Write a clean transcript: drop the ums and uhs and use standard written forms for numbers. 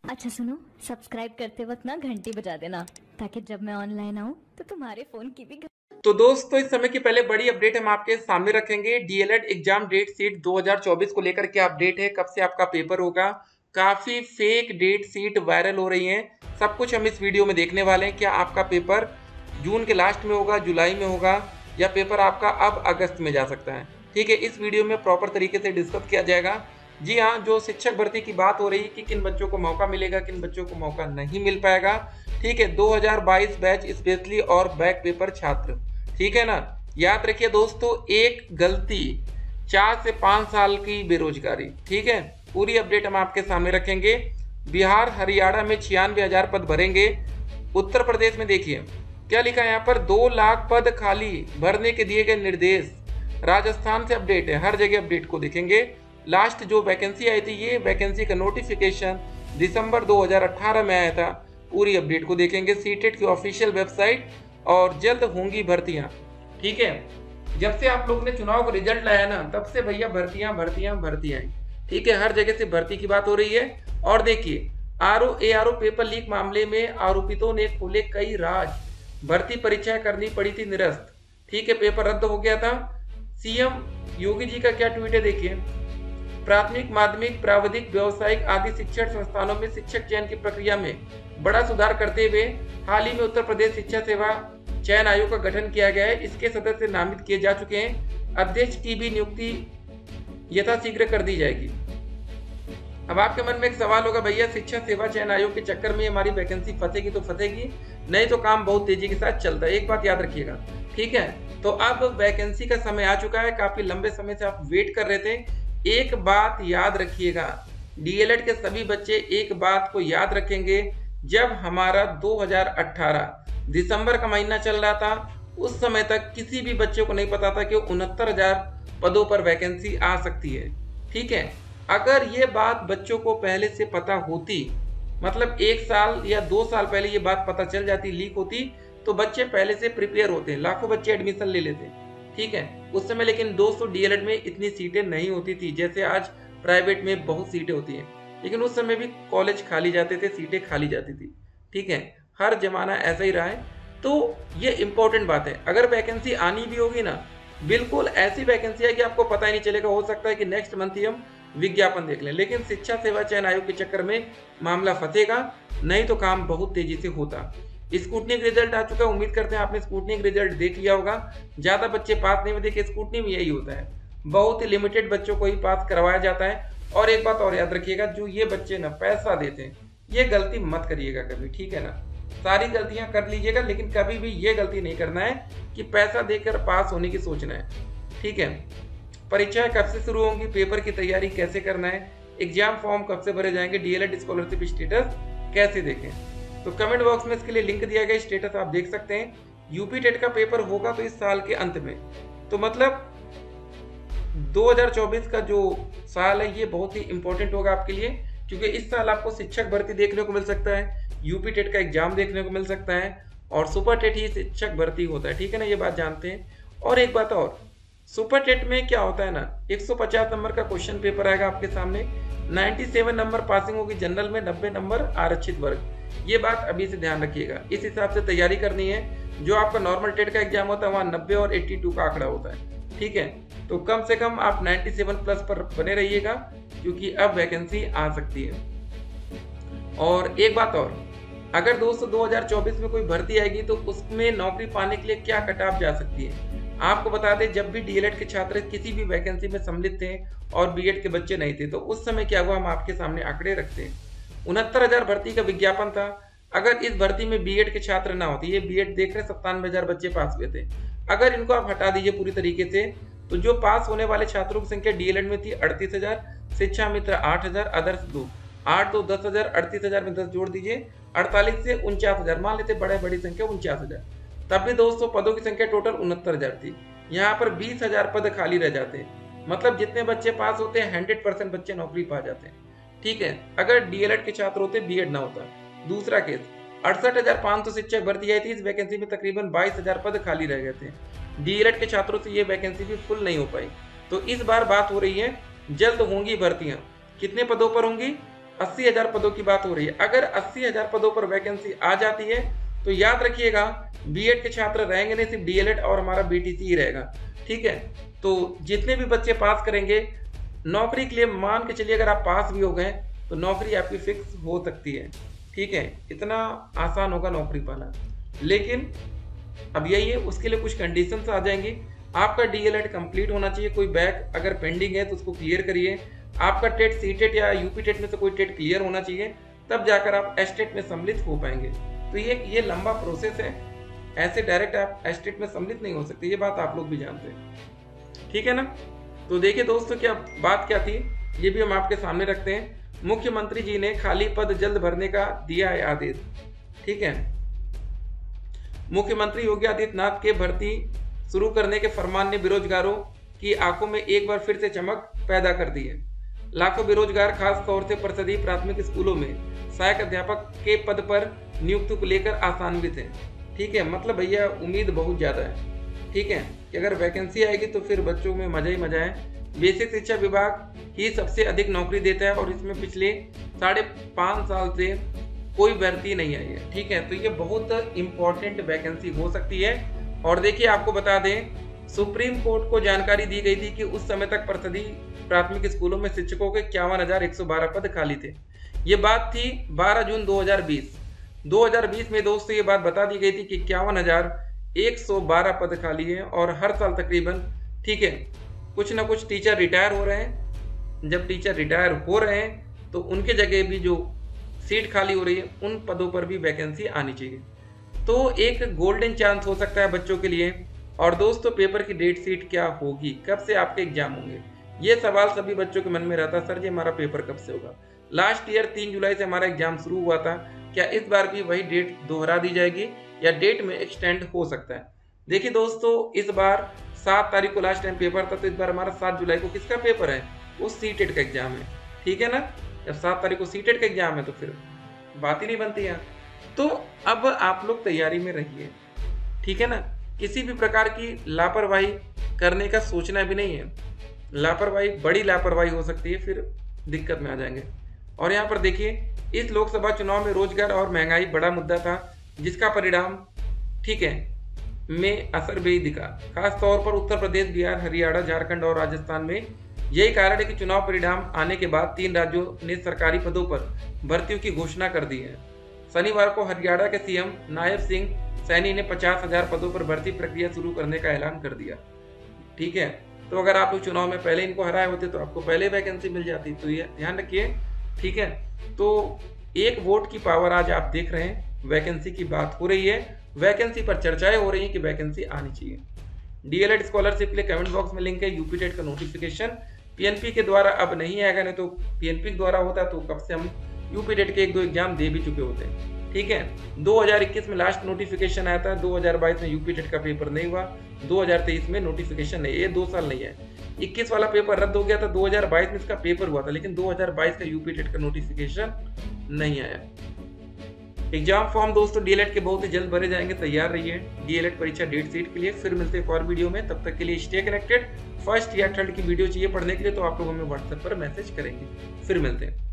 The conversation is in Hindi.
अच्छा सुनो, सब्सक्राइब करते वक्त ना घंटी बजा देना ताकि जब मैं ऑनलाइन आऊँ तो तुम्हारे फोन की भी तो दोस्तों इस समय की पहले बड़ी अपडेट हम आपके सामने रखेंगे। डीएलएड एग्जाम डेट शीट 2024 को लेकर क्या अपडेट है, कब से आपका पेपर होगा। काफी फेक डेट शीट वायरल हो रही हैं, सब कुछ हम इस वीडियो में देखने वाले हैं। क्या आपका पेपर जून के लास्ट में होगा, जुलाई में होगा, या पेपर आपका अब अगस्त में जा सकता है। ठीक है, इस वीडियो में प्रॉपर तरीके से डिस्कस किया जाएगा। जी हाँ, जो शिक्षक भर्ती की बात हो रही है कि किन बच्चों को मौका मिलेगा, किन बच्चों को मौका नहीं मिल पाएगा। ठीक है, 2022 बैच स्पेशली और बैक पेपर छात्र, ठीक है ना। याद रखिए दोस्तों, एक गलती 4 से 5 साल की बेरोजगारी। ठीक है, पूरी अपडेट हम आपके सामने रखेंगे। बिहार हरियाणा में 96,000 पद भरेंगे। उत्तर प्रदेश में देखिए क्या लिखा है यहाँ पर, 2 लाख पद खाली भरने के दिए गए निर्देश। राजस्थान से अपडेट है, हर जगह अपडेट को देखेंगे। लास्ट जो वैकेंसी आई थी, ये वैकेंसी का नोटिफिकेशन दिसंबर 2018 में आया था। पूरी अपडेट को देखेंगे। सीटेट की ऑफिशियल वेबसाइट, और जल्द होंगी भर्तियां। ठीक है, जब से आप लोग ने चुनाव का रिजल्ट लाया ना, तब से भैया भर्तियां भर्तियां भर्तियां। ठीक है, हर जगह से भर्ती की बात हो रही है। और देखिए, आरओ पेपर लीक मामले में आरोपितों ने खोले कई राज। भर्ती परीक्षा करनी पड़ी थी निरस्त। ठीक है, पेपर रद्द हो गया था। सीएम योगी जी का क्या ट्वीट है, देखिए। प्राथमिक, माध्यमिक, प्राविधिक, व्यावसायिक आदि शिक्षण संस्थानों में शिक्षक चयन की प्रक्रिया में बड़ा सुधार करते हुए हाल ही में उत्तर प्रदेश शिक्षा सेवा चयन आयोग का गठन किया गया है। इसके सदस्य नामित किए जा चुके हैं। अध्यक्ष की भी नियुक्ति यथाशीघ्र कर दी जाएगी। अब आपके मन में एक सवाल होगा, भैया शिक्षा सेवा चयन आयोग के चक्कर में हमारी वैकेंसी फंसेगी तो फंसेगी, नहीं तो काम बहुत तेजी के साथ चलता है। एक बात याद रखिएगा, ठीक है। तो अब वैकेंसी का समय आ चुका है, काफी लंबे समय से आप वेट कर रहे थे। एक बात याद रखिएगा, डीएलएड के सभी बच्चे एक बात को याद रखेंगे, जब हमारा 2018 दिसंबर का महीना चल रहा था, उस समय तक किसी भी बच्चे को नहीं पता था कि 69,000 पदों पर वैकेंसी आ सकती है। ठीक है, अगर ये बात बच्चों को पहले से पता होती, मतलब 1 साल या 2 साल पहले ये बात पता चल जाती, लीक होती, तो बच्चे पहले से प्रिपेयर होते, लाखों बच्चे एडमिशन ले लेते। ठीक है, उस समय लेकिन दोस्तों डीएलएड में इतनी सीटें नहीं होती थी जैसे आज प्राइवेट में बहुत सीटें होती हैं। लेकिन उस समय भी कॉलेज खाली जाते थे, सीटें खाली जाती थी। ठीक है, हर जमाना ऐसा ही रहा है। तो ये इंपॉर्टेंट बात है, अगर वैकेंसी आनी भी होगी ना, बिल्कुल ऐसी वैकेंसी है कि आपको पता ही नहीं चलेगा। हो सकता है कि नेक्स्ट मंथ ही हम विज्ञापन देख लें, लेकिन शिक्षा सेवा चयन आयोग के चक्कर में मामला फंसेगा, नहीं तो काम बहुत तेजी से होता। स्कूटनी रिजल्ट आ चुका है, उम्मीद करते हैं आपने स्कूटनी रिजल्ट देख लिया होगा। ज्यादा बच्चे पास नहीं हुए, देखिए स्कूटनी में यही होता है, बहुत ही लिमिटेड बच्चों को ही पास करवाया जाता है। और एक बात और याद रखिएगा, जो ये बच्चे ना पैसा देते हैं, ये गलती मत करिएगा कभी। ठीक है ना, सारी गलतियां कर लीजिएगा, लेकिन कभी भी ये गलती नहीं करना है कि पैसा देकर पास होने की सोचना है। ठीक है, परीक्षाएं कब से शुरू होंगी, पेपर की तैयारी कैसे करना है, एग्जाम फॉर्म कब से भरे जाएंगे, डीएलएड स्कॉलरशिप स्टेटस कैसे देखें, तो कमेंट बॉक्स में इसके लिए लिंक दिया गया, स्टेटस आप देख सकते हैं। यूपी टेट का पेपर होगा तो इस साल के अंत में, तो मतलब 2024 का जो साल है ये बहुत ही इंपॉर्टेंट होगा आपके लिए, क्योंकि इस साल आपको शिक्षक भर्ती देखने को मिल सकता है, यूपी टेट का एग्जाम देखने को मिल सकता है, और सुपर टेट ही शिक्षक भर्ती होता है। ठीक है ना, ये बात जानते हैं। और एक बात और, सुपर टेट में क्या होता है ना, 150 नंबर का क्वेश्चन पेपर आएगा आपके सामने, 97 नंबर पासिंग होगी जनरल में, 90 नंबर आरक्षित वर्ग। ये बात अभी से ध्यान रखिएगा, इस हिसाब से तैयारी करनी है। जो आपका नॉर्मल टेट का एग्जाम होता है वहाँ 90 और 82 का आंकड़ा होता है। ठीक है, तो कम से कम आप 97 प्लस पर बने रहिएगा, क्योंकि अब वैकेंसी आ सकती है। और एक बात और, अगर दोस्तों 2024 में कोई भर्ती आएगी तो उसमें नौकरी पाने के लिए क्या कटाव जा सकती है, आपको बता दें। जब भी डीएलएड के छात्र किसी भी वैकेंसी में सम्मिलित थे और बीएड के बच्चे नहीं थे, तो उस समय क्या हुआ, हम आपके सामने आंकड़े रखते हैं। 69,000 भर्ती का विज्ञापन था। अगर इस भर्ती में बीएड के छात्र ना होते, ये बीएड देख रहे 97,000 बच्चे पास हुए थे, अगर इनको आप हटा दीजिए पूरी तरीके से, तो जो पास होने वाले छात्रों की संख्या डीएलएड में थी 38,000, शिक्षा मित्र 8,000, अदर्स 2, 8 2 10,000, 38,000 में 10 जोड़ दीजिए, 48 से 49,000, मान लेते बड़े बड़ी संख्या 49,000। तब भी दोस्तों पदों की संख्या टोटल 69,000 थी। यहाँ पर 20,000 पद खाली रह जाते हैं, मतलब जितने बच्चे पास होते हैं 100% बच्चे नौकरी पा जाते हैं। ठीक है, अगर डीएलएड के छात्र होते, बीएड ना होता। दूसरा केस, 68,500 शिक्षक भर्ती आई थी, इस वैकेंसी में तकरीबन 22,000 पद खाली रह गए थे। डीएलएड के छात्रों से ये वैकेंसी भी फुल नहीं हो पाई। तो इस बार बात हो रही है, जल्द होंगी भर्तियां। कितने पदों पर होंगी, 80,000 पदों की बात हो रही है। अगर 80,000 पदों पर वैकेंसी आ जाती है तो याद रखिएगा बीएड के छात्र रहेंगे नहीं, सिर्फ डीएलएड और हमारा बीटीसी ही रहेगा। ठीक है, तो जितने भी बच्चे पास करेंगे नौकरी के लिए मान के चलिए, अगर आप पास भी हो गए तो नौकरी आपकी फिक्स हो सकती है। ठीक है, इतना आसान होगा नौकरी पाना। लेकिन अब यही है, उसके लिए कुछ कंडीशंस आ जाएंगी। आपका डीएलएड कंप्लीट होना चाहिए, कोई बैक अगर पेंडिंग है तो उसको क्लियर करिए। आपका टेट, सीटेट या यूपी टेट में से कोई टेट क्लियर होना चाहिए, तब जाकर आप एस्टेट में सम्मिलित हो पाएंगे। तो ये लंबा प्रोसेस है, ऐसे डायरेक्ट आप एस्टेट में सम्मिलित नहीं हो सकते, ये बात आप लोग भी जानते हैं। ठीक है ना। तो देखिए दोस्तों, क्या बात क्या थी ये भी हम आपके सामने रखते हैं। मुख्यमंत्री जी ने खाली पद जल्द भरने का दिया है आदेश। ठीक है, मुख्यमंत्री योगी आदित्यनाथ के भर्ती शुरू करने के फरमान ने बेरोजगारों की आंखों में एक बार फिर से चमक पैदा कर दी है। लाखों बेरोजगार खास तौर से परिषदीय प्राथमिक स्कूलों में सहायक अध्यापक के पद पर नियुक्ति को लेकर आशान्वित हैं। ठीक है, मतलब भैया उम्मीद बहुत ज्यादा है। ठीक है, कि अगर वैकेंसी आएगी तो फिर बच्चों में मजा ही मजा है। बेसिक शिक्षा विभाग ही सबसे अधिक नौकरी देता है और इसमें पिछले 5.5 साल से कोई भर्ती नहीं आई है। ठीक है, तो ये बहुत इंपॉर्टेंट वैकेंसी हो सकती है। और देखिए आपको बता दें, सुप्रीम कोर्ट को जानकारी दी गई थी कि उस समय तक परिषदीय प्राथमिक स्कूलों में शिक्षकों के 51,112 पद खाली थे। ये बात थी 12 जून 2020 में दोस्तों ये बात बता दी गई थी कि 51,112 पद खाली है। और हर साल तकरीबन, ठीक है, कुछ ना कुछ टीचर रिटायर हो रहे हैं। जब टीचर रिटायर हो रहे हैं तो उनके जगह भी जो सीट खाली हो रही है उन पदों पर भी वैकेंसी आनी चाहिए। तो एक गोल्डन चांस हो सकता है बच्चों के लिए। और दोस्तों, पेपर की डेट शीट क्या होगी, कब से आपके एग्जाम होंगे, ये सवाल सभी बच्चों के मन में रहता है। सर जी हमारा पेपर कब से होगा। लास्ट ईयर 3 जुलाई से हमारा एग्जाम शुरू हुआ था, क्या इस बार भी वही डेट दोहरा दी जाएगी या डेट में एक्सटेंड हो सकता है। देखिए दोस्तों, इस बार 7 तारीख को लास्ट टाइम पेपर था, तो इस बार हमारा 7 जुलाई को किसका पेपर है, उस सीटेट का एग्जाम है। ठीक है ना, जब 7 तारीख को सीटेट का एग्जाम है तो फिर बात ही नहीं बनती है। तो अब आप लोग तैयारी में रहिए। ठीक है ना, किसी भी प्रकार की लापरवाही करने का सोचना भी नहीं है। लापरवाही, बड़ी लापरवाही हो सकती है, फिर दिक्कत में आ जाएंगे। और यहाँ पर देखिए, इस लोकसभा चुनाव में रोजगार और महंगाई बड़ा मुद्दा था, जिसका परिणाम, ठीक है, में असर भी दिखा। खास तौर पर उत्तर प्रदेश, बिहार, हरियाणा, झारखंड और राजस्थान में। यही कारण है कि चुनाव परिणाम आने के बाद 3 राज्यों ने सरकारी पदों पर भर्तियों की घोषणा कर दी है। शनिवार को हरियाणा के सीएम नायब सिंह सैनी ने 50,000 पदों पर भर्ती प्रक्रिया शुरू करने का ऐलान कर दिया। ठीक है, तो अगर आप लोग चुनाव में पहले इनको हराए होते तो आपको पहले वैकेंसी मिल जाती, तो ये ध्यान रखिए। ठीक है, तो 1 वोट की पावर आज आप देख रहे हैं, वैकेंसी की बात हो रही है, वैकेंसी पर चर्चाएं हो रही हैं कि वैकेंसी आनी चाहिए। डीएलएड स्कॉलरशिप के लिए कमेंट बॉक्स में लिंक है। यूपी टेट का नोटिफिकेशन पीएनपी के द्वारा अब नहीं आएगा, नहीं तो पीएनपी के द्वारा होता तो कब से हम यूपी टेट के 1-2 एग्जाम दे भी चुके होते। ठीक है, 2021 में लास्ट नोटिफिकेशन आया था, 2022 में यूपी टेट का पेपर नहीं हुआ, 2023 में नोटिफिकेशन नहीं, ये 2 साल नहीं है। 21 वाला पेपर रद्द हो गया था, 2022 में इसका पेपर हुआ था, लेकिन 2022 का यूपी टेट का नोटिफिकेशन नहीं आया। एग्जाम फॉर्म दोस्तों डीएलएड के बहुत ही जल्द भरे जाएंगे, तैयार रहिए डीएलएड परीक्षा डेट शीट के लिए। फिर मिलते हैं एक और वीडियो में, तब तक के लिए स्टे कनेक्टेड। फर्स्ट या थर्ड की वीडियो चाहिए पढ़ने के लिए तो आप लोग हमें व्हाट्सएप पर मैसेज करेंगे। फिर मिलते हैं।